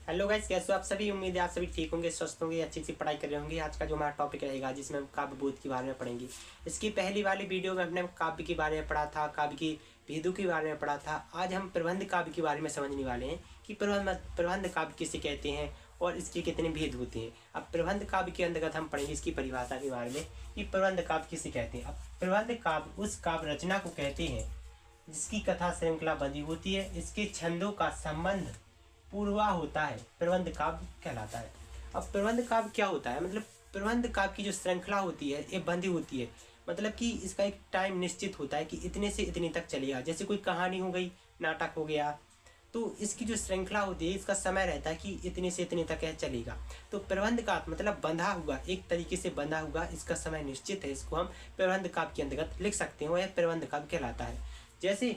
Hello guys, कैसे हो आप सभी। उम्मीद है आप सभी ठीक होंगे, स्वस्थ होंगे, अच्छी सी पढ़ाई कर रहे होंगे। आज का जो हमारा टॉपिक रहेगा जिसमें हम काव्य बोध के बारे में पढ़ेंगे। इसकी पहली वाली वीडियो में हमने काव्य के बारे में पढ़ा था, काव्य की भेदों के बारे में पढ़ा था। आज हम प्रबंध काव्य के बारे में समझने वाले हैं कि प्रबंध काव्य किसे कहते हैं और इसके कितने भेद होते हैं। अब प्रबंध काव्य के अंतर्गत हम पढ़ेंगे इसकी परिभाषा के बारे में कि प्रबंध काव्य किसे कहते हैं। अब प्रबंध काव्य उस काव्य रचना को कहते हैं जिसकी कथा श्रृंखला बंधी होती है, इसके छंदों का संबंध पूर्वा होता है, प्रबंध काव्य कहलाता है। अब प्रबंध काव्य क्या होता है, मतलब प्रबंध काव्य की जो श्रृंखला होती है ये बंधी होती है, मतलब कि इसका एक टाइम निश्चित होता है कि इतने से इतने तक चलेगा। जैसे कोई कहानी हो गई, नाटक हो गया, तो इसकी जो श्रृंखला होती है इसका समय रहता है कि इतने से इतने तक यह चलेगा। तो प्रबंध काव्य मतलब बंधा हुआ, एक तरीके से बंधा हुआ, इसका समय निश्चित है, इसको हम प्रबंध काव्य के अंतर्गत लिख सकते हैं, यह प्रबंध काव्य कहलाता है। जैसे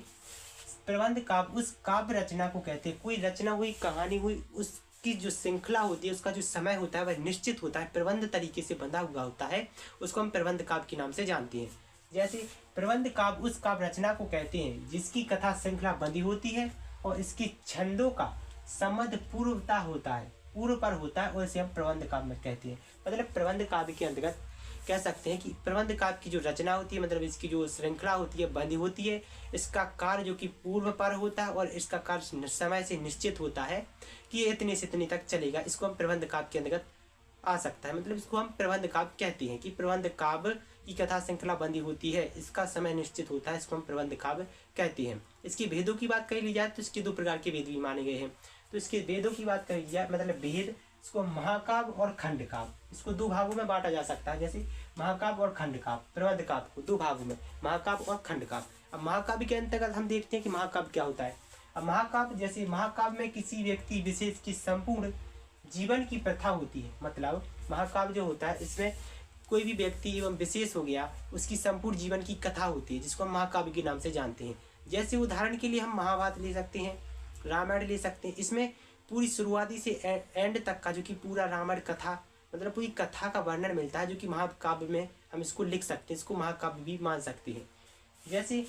प्रबंध काव्य उस काव्य रचना को कहते हैं, कोई रचना हुई, कहानी हुई, उसकी जो श्रृंखला होती है, उसका जो समय होता है वह निश्चित होता है, प्रबंध तरीके से बंधा हुआ होता है, उसको हम प्रबंध काव्य के नाम से जानते हैं। जैसे प्रबंध काव्य उस काव्य रचना को कहते हैं जिसकी कथा श्रृंखला बंधी होती है और इसकी छंदों का संबंध पूर्वता होता है, पूर्व पर होता है, और इसे हम प्रबंध काव्य कहते हैं। मतलब प्रबंध काव्य के अंतर्गत कह सकते हैं कि प्रबंध काव्य की जो रचना होती है, मतलब इसकी जो श्रृंखला होती है बंधी होती है, इसका कार्य जो कि पूर्व पर होता है और इसका कार्य समय से निश्चित होता है कि ये इतने से इतने तक चलेगा, इसको हम प्रबंध काव्य के अंतर्गत आ सकता है। मतलब इसको हम प्रबंध काव्य कहते हैं कि प्रबंध काव्य की कथा श्रृंखला बंधी होती है, इसका समय निश्चित होता है, इसको हम प्रबंध काव्य कहते हैं। इसकी भेदों की बात कर ली जाए तो इसके दो प्रकार के भेद भी माने गए हैं। तो इसके वेदों की बात कर ली जाए, मतलब वेद, इसको महाकाव्य और खंड काव्य, इसको दो भागों में बांटा जा सकता है। जैसे महाकाव्य और खंड काव्य, प्रबंध काव्य को दो भागों में, महाकाव्य और खंड काव्य। अब महाकाव्य के अंतर्गत हम देखते हैं कि महाकाव्य क्या होता है। अब महाकाव्य, जैसे महाकाव्य में किसी व्यक्ति विशेष की संपूर्ण जीवन की प्रथा होती है, मतलब महाकाव्य जो होता है इसमें कोई भी व्यक्ति एवं विशेष हो गया, उसकी संपूर्ण जीवन की कथा होती है, जिसको हम महाकाव्य के नाम से जानते हैं। जैसे उदाहरण के लिए हम महाभारत ले सकते हैं, रामायण ले सकते हैं। इसमें पूरी शुरुआती से एंड तक का जो कि पूरा रामायण कथा, मतलब पूरी कथा का वर्णन मिलता है, जो कि महाकाव्य में हम इसको लिख सकते हैं, इसको महाकाव्य भी मान सकते हैं। जैसे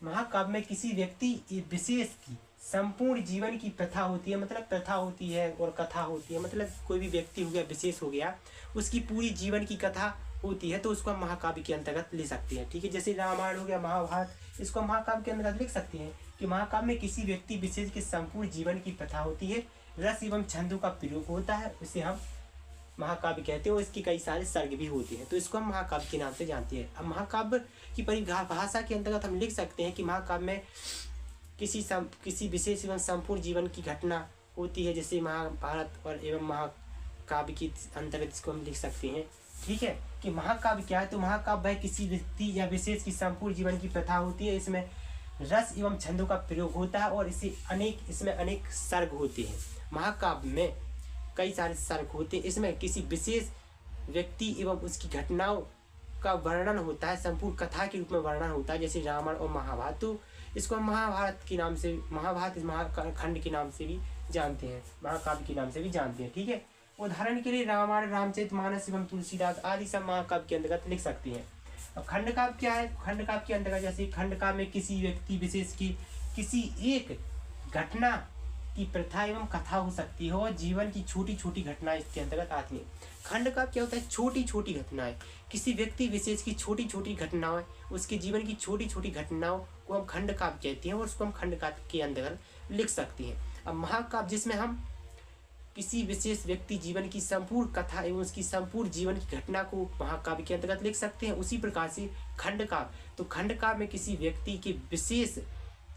महाकाव्य में किसी व्यक्ति विशेष की संपूर्ण जीवन की प्रथा होती है, मतलब प्रथा होती है और कथा होती है, मतलब कोई भी व्यक्ति हो गया, विशेष हो गया, उसकी पूरी जीवन की कथा होती है, तो उसको हम महाकाव्य के अंतर्गत ले सकते हैं। ठीक है, जैसे रामायण हो गया, महाभारत, इसको हम महाकाव्य के अंतर्गत लिख सकते हैं कि महाकाव्य में किसी व्यक्ति विशेष की संपूर्ण जीवन की प्रथा होती है, रस एवं छंदों का प्रयोग होता है, उसे हम महाकाव्य कहते हैं, और इसके कई सारे सर्ग भी होते हैं, तो इसको हम महाकाव्य के नाम से जानते हैं। अब महाकाव्य की परिभाषा के अंतर्गत हम लिख सकते हैं कि महाकाव्य में किसी विशेष एवं संपूर्ण जीवन की घटना होती है, जैसे महाभारत और एवं महाकाव्य की अंतर्गत इसको हम लिख सकते हैं। ठीक है, कि महाकाव्य क्या है, तो महाकाव्य किसी व्यक्ति या विशेष की संपूर्ण जीवन की प्रथा होती है, इसमें रस एवं छंदों का प्रयोग होता है और इसमें अनेक सर्ग होते हैं। महाकाव्य में कई सारे सर्ग होते हैं, इसमें किसी विशेष व्यक्ति एवं उसकी घटनाओं का वर्णन होता है, संपूर्ण कथा के रूप में वर्णन होता है, जैसे रामायण और महाभारत। तो इसको हम महाभारत के नाम से, महाभारत महाखंड के नाम से भी जानते हैं, महाकाव्य के नाम से भी जानते हैं। ठीक है, उदाहरण के लिए रामायण, रामचरितमानस एवं तुलसीदास आदि सब महाकाव्य के अंतर्गत लिख सकते हैं। अब खंड काव्य क्या है, खंड काव्य के अंतर्गत जैसे खंड काव्य में किसी व्यक्ति विशेष की किसी एक घटना की प्रथा एवं कथा हो सकती है और जीवन की छोटी छोटी घटनाएं इसके अंतर्गत आती हैं। खंड काव्य क्या होता है, छोटी छोटी घटनाएं, किसी व्यक्ति विशेष की छोटी छोटी घटनाएं, उसके जीवन की छोटी छोटी घटनाओं को हम खंड काव्य कहते हैं और उसको हम खंड काव्य के अंतर्गत लिख सकते हैं। अब महाकाव्य, जिसमें हम किसी विशेष व्यक्ति जीवन की संपूर्ण कथा एवं उसकी संपूर्ण जीवन की घटना को महाकाव्य के अंतर्गत लिख सकते हैं। उसी प्रकार से खंड काव्य, तो खंड काव्य में किसी व्यक्ति के विशेष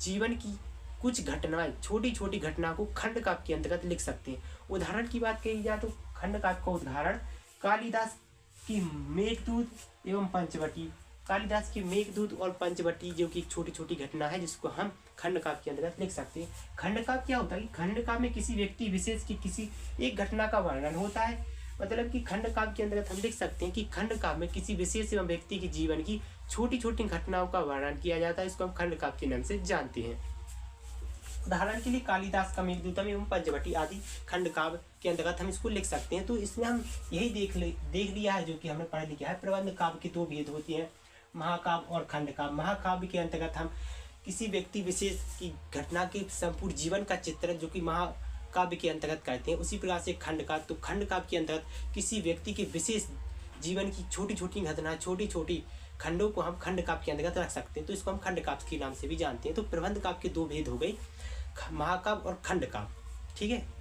जीवन की कुछ घटनाएं, छोटी छोटी घटना को खंड काव्य के अंतर्गत लिख सकते हैं। उदाहरण की बात कही जाए तो खंड काव्य का उदाहरण कालिदास की मेघदूत एवं पंचवटी, कालिदास की मेघदूत और पंचवटी जो कि छोटी छोटी घटना है, जिसको हम खंड काव्य के अंतर्गत लिख सकते हैं। खंड काव्य क्या होता है, खंड काव्य में किसी व्यक्ति विशेष की किसी एक घटना का वर्णन होता है, मतलब कि खंड काव्य के अंतर्गत हम लिख सकते हैं कि खंड काव्य में किसी विशेष एवं व्यक्ति के जीवन की छोटी छोटी घटनाओं का वर्णन किया जाता है, इसको हम खंड काव्य के नाम से जानते हैं। उदाहरण के लिए कालिदास का मेघदूतम एवं पंचवटी आदि खंड काव्य के अंतर्गत हम इसको लिख सकते हैं। तो इसमें हम यही देख लिया है जो कि हमने पढ़ लिया है। प्रबंध काव्य के दो भेद होते हैं, महाकाव्य और खंड काव्य। महाकाव्य के अंतर्गत हम किसी व्यक्ति विशेष की घटना के संपूर्ण जीवन का चित्रण, जो कि काव्य के अंतर्गत करते हैं। उसी प्रकार से खंड काव्य, तो खंड काव्य के अंतर्गत किसी व्यक्ति के विशेष जीवन की छोटी छोटी घटना, छोटी छोटी खंडों को हम खंड काव्य के अंतर्गत रख सकते हैं, तो इसको हम खंड काव्य के नाम से भी जानते हैं। तो प्रबंध काव्य के दो भेद हो गए, महाकाव्य और खंड काव्य। ठीक है।